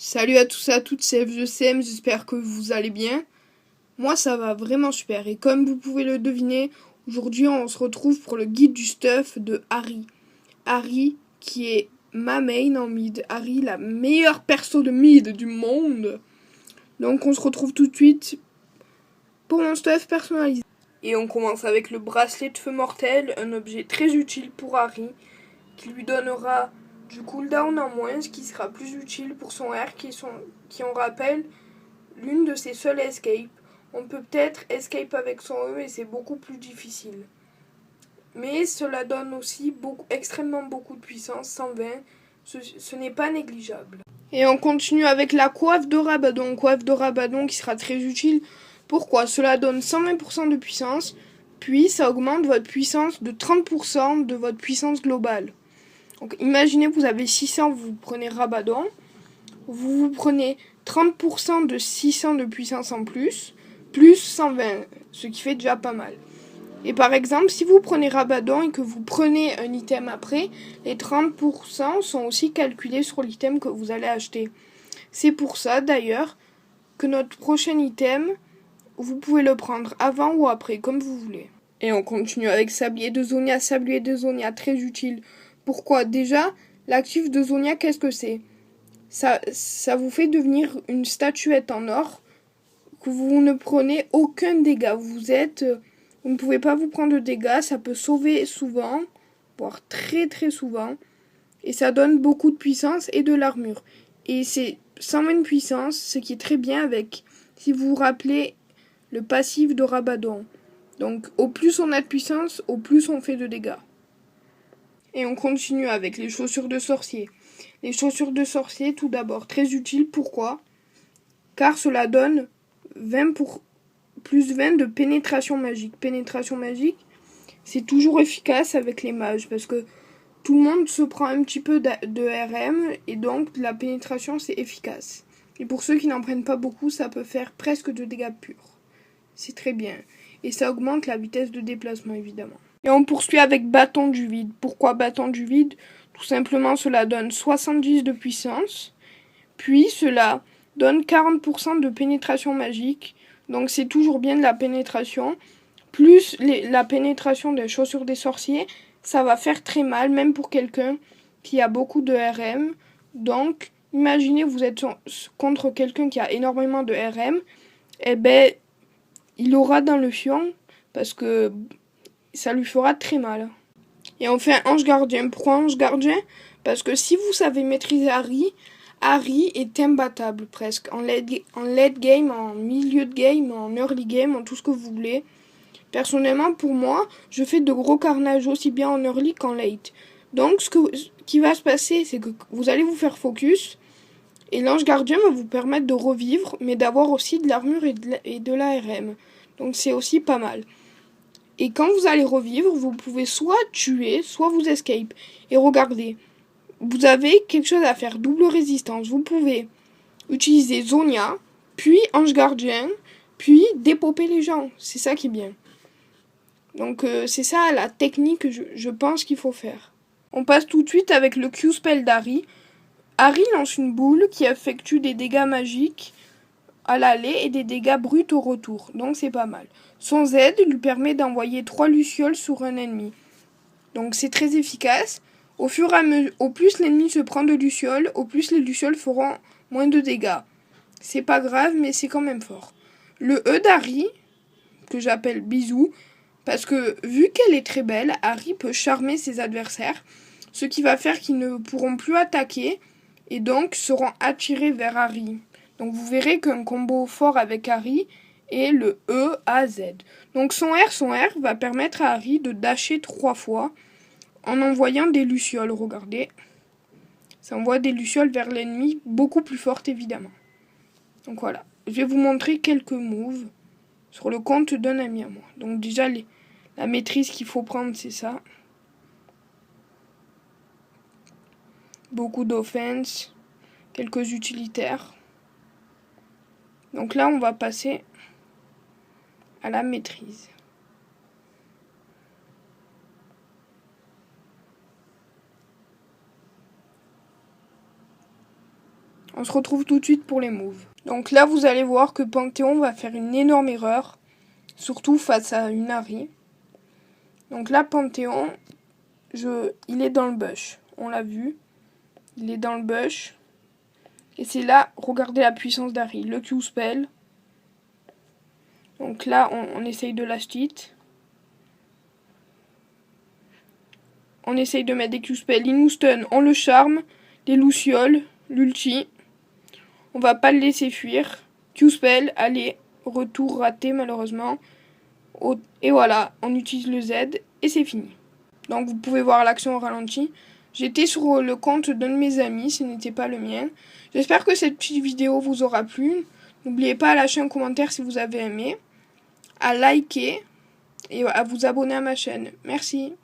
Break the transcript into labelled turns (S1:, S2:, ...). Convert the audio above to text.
S1: Salut à tous et à toutes, c'est FGCM, j'espère que vous allez bien. Moi ça va vraiment super et comme vous pouvez le deviner, aujourd'hui on se retrouve pour le guide du stuff de Ahri. Ahri qui est ma main en mid, Ahri la meilleure perso de mid du monde. Donc on se retrouve tout de suite pour mon stuff personnalisé. Et on commence avec le bracelet de feu mortel, un objet très utile pour Ahri qui lui donnera du cooldown en moins, ce qui sera plus utile pour son R qui on rappelle l'une de ses seules escapes. On peut peut-être escape avec son E et c'est beaucoup plus difficile. Mais cela donne aussi extrêmement beaucoup de puissance, 120, ce n'est pas négligeable. Et on continue avec la coiffe de Rabadon qui sera très utile. Pourquoi? Cela donne 120% de puissance, puis ça augmente votre puissance de 30% de votre puissance globale. Donc imaginez vous avez 600, vous prenez Rabadon, vous prenez 30% de 600 de puissance en plus 120, ce qui fait déjà pas mal. Et par exemple, si vous prenez Rabadon et que vous prenez un item après, les 30% sont aussi calculés sur l'item que vous allez acheter. C'est pour ça d'ailleurs que notre prochain item, vous pouvez le prendre avant ou après, comme vous voulez. Et on continue avec Sablier de Zonia, très utile. Pourquoi? Déjà, l'actif de Zonia, qu'est-ce que c'est? Ça vous fait devenir une statuette en or que vous ne prenez aucun dégât. Vous ne pouvez pas vous prendre de dégâts. Ça peut sauver souvent, voire très très souvent. Et ça donne beaucoup de puissance et de l'armure. Et c'est 120 de puissance, ce qui est très bien avec, si vous vous rappelez, le passif de Rabadon. Donc au plus on a de puissance, au plus on fait de dégâts. Et on continue avec les chaussures de sorcier. Les chaussures de sorcier, tout d'abord, très utiles. Pourquoi? Car cela donne plus 20 de pénétration magique. Pénétration magique, c'est toujours efficace avec les mages parce que tout le monde se prend un petit peu de RM et donc la pénétration c'est efficace. Et pour ceux qui n'en prennent pas beaucoup, ça peut faire presque de dégâts purs. C'est très bien. Et ça augmente la vitesse de déplacement évidemment. Et on poursuit avec bâton du vide. Pourquoi bâton du vide? Tout simplement cela donne 70 de puissance, puis cela donne 40% de pénétration magique. Donc c'est toujours bien de la pénétration. Plus la pénétration des chaussures des sorciers, ça va faire très mal, même pour quelqu'un qui a beaucoup de RM. Donc, imaginez vous êtes contre quelqu'un qui a énormément de RM, eh ben, il aura dans le fion, parce que ça lui fera très mal. Et on fait un ange gardien. Pourquoi ange gardien? Parce que si vous savez maîtriser Ahri est imbattable presque. En late game, en milieu de game, en early game, en tout ce que vous voulez. Personnellement, pour moi, je fais de gros carnage aussi bien en early qu'en late. Donc, ce qui va se passer, c'est que vous allez vous faire focus. Et l'ange gardien va vous permettre de revivre, mais d'avoir aussi de l'armure et de la RM. Donc, c'est aussi pas mal. Et quand vous allez revivre, vous pouvez soit tuer, soit vous escape. Et regardez, vous avez quelque chose à faire, double résistance. Vous pouvez utiliser Zonia, puis Ange Gardien, puis dépoper les gens. C'est ça qui est bien. Donc c'est ça la technique que je pense qu'il faut faire. On passe tout de suite avec le Q-Spell d'Ahri. Ahri lance une boule qui effectue des dégâts magiques à l'aller et des dégâts bruts au retour. Donc c'est pas mal. Son Z lui permet d'envoyer 3 lucioles sur un ennemi. Donc c'est très efficace. Au plus l'ennemi se prend de lucioles, au plus les lucioles feront moins de dégâts. C'est pas grave, mais c'est quand même fort. Le E d'Ahri, que j'appelle Bisou, parce que vu qu'elle est très belle, Ahri peut charmer ses adversaires, ce qui va faire qu'ils ne pourront plus attaquer et donc seront attirés vers Ahri. Donc vous verrez qu'un combo fort avec Ahri est le E A Z. Donc son R va permettre à Ahri de dasher 3 fois en envoyant des lucioles. Regardez, ça envoie des lucioles vers l'ennemi, beaucoup plus fortes évidemment. Donc voilà, je vais vous montrer quelques moves sur le compte d'un ami à moi. Donc déjà, la maîtrise qu'il faut prendre, c'est ça. Beaucoup d'offense, quelques utilitaires. Donc là, on va passer à la maîtrise. On se retrouve tout de suite pour les moves. Donc là, vous allez voir que Panthéon va faire une énorme erreur, surtout face à une Ahri. Donc là, Panthéon, il est dans le bush. On l'a vu. Il est dans le bush. Et c'est là, regardez la puissance d'Ahri. Le Q-spell. Donc là, on essaye de last hit. On essaye de mettre des Q-spell. Il nous stun, on le charme. Les lucioles, l'ulti. On va pas le laisser fuir. Q-spell, allez, retour raté malheureusement. Et voilà, on utilise le Z et c'est fini. Donc vous pouvez voir l'action au ralenti. J'étais sur le compte d'un de mes amis, ce n'était pas le mien. J'espère que cette petite vidéo vous aura plu. N'oubliez pas à lâcher un commentaire si vous avez aimé, à liker et à vous abonner à ma chaîne. Merci.